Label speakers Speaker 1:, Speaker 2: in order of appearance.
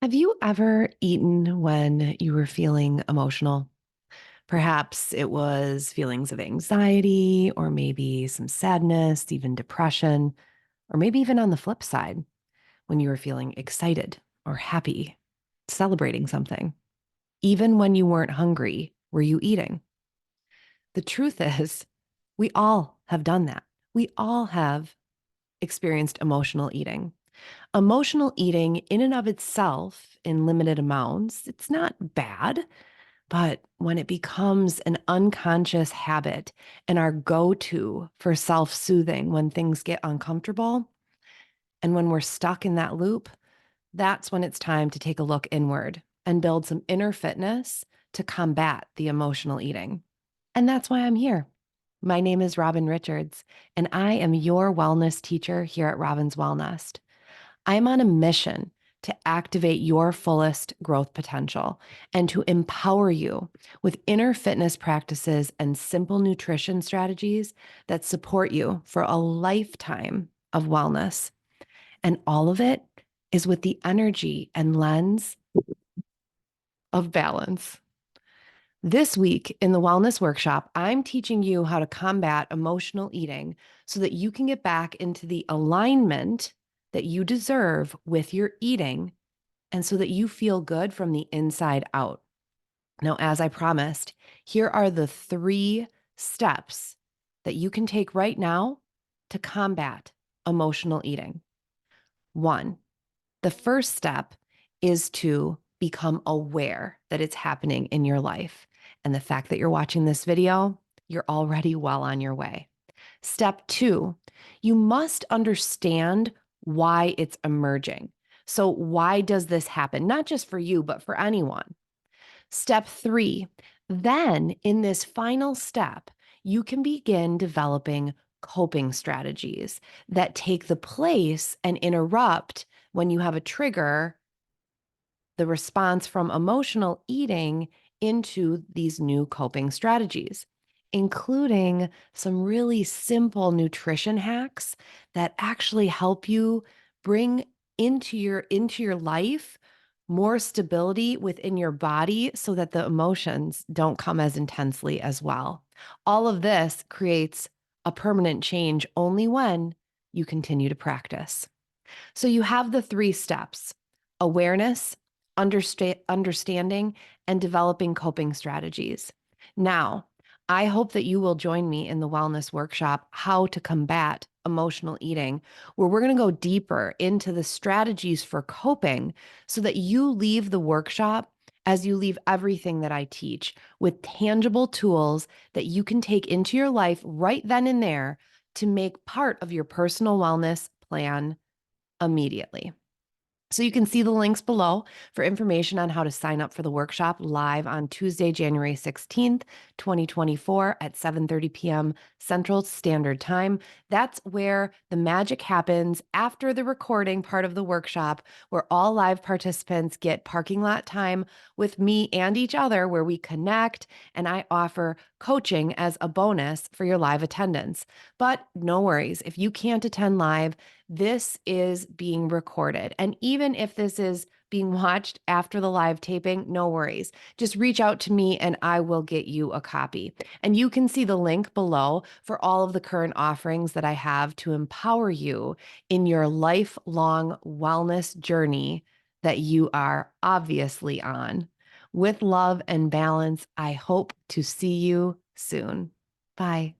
Speaker 1: Have you ever eaten when you were feeling emotional? Perhaps it was feelings of anxiety, or maybe some sadness, even depression, or maybe even on the flip side, when you were feeling excited or happy, celebrating something. Even when you weren't hungry, were you eating? The truth is, we all have done that. We all have experienced emotional eating. Emotional eating, in and of itself, in limited amounts, it's not bad. But when it becomes an unconscious habit and our go to for self soothing when things get uncomfortable, and when we're stuck in that loop, that's when it's time to take a look inward and build some inner fitness to combat the emotional eating. And that's why I'm here. My name is Robin Richards, and I am your wellness teacher here at Robin's Wellnest. I'm on a mission to activate your fullest growth potential and to empower you with inner fitness practices and simple nutrition strategies that support you for a lifetime of wellness. And all of it is with the energy and lens of balance. This week in the wellness workshop, I'm teaching you how to combat emotional eating so that you can get back into the alignment that you deserve with your eating and so that you feel good from the inside out. Now, as I promised, here are the 3 steps that you can take right now to combat emotional eating. 1, the first step is to become aware that it's happening in your life. And the fact that you're watching this video, you're already well on your way. Step 2, you must understand why it's emerging. So, why does this happen? Not just for you, but for anyone. Step 3, then in this final step, you can begin developing coping strategies that take the place and interrupt when you have a trigger, the response from emotional eating into these new coping strategies, including some really simple nutrition hacks that actually help you bring into your life more stability within your body so that the emotions don't come as intensely as well. All of this creates a permanent change only when you continue to practice. So you have the 3 steps: awareness, understanding, and developing coping strategies. Now, I hope that you will join me in the wellness workshop, How to Combat Emotional Eating, where we're going to go deeper into the strategies for coping so that you leave the workshop as you leave everything that I teach with tangible tools that you can take into your life right then and there to make part of your personal wellness plan immediately. So you can see the links below for information on how to sign up for the workshop live on Tuesday, January 16th, 2024 at 7:30 p.m. Central Standard Time. That's where the magic happens after the recording part of the workshop, where all live participants get parking lot time with me and each other, where we connect and I offer coaching as a bonus for your live attendance. But no worries, if you can't attend live, this is being recorded. And even if this is being watched after the live taping, no worries. Just reach out to me and I will get you a copy. And you can see the link below for all of the current offerings that I have to empower you in your lifelong wellness journey that you are obviously on. With love and balance, I hope to see you soon. Bye.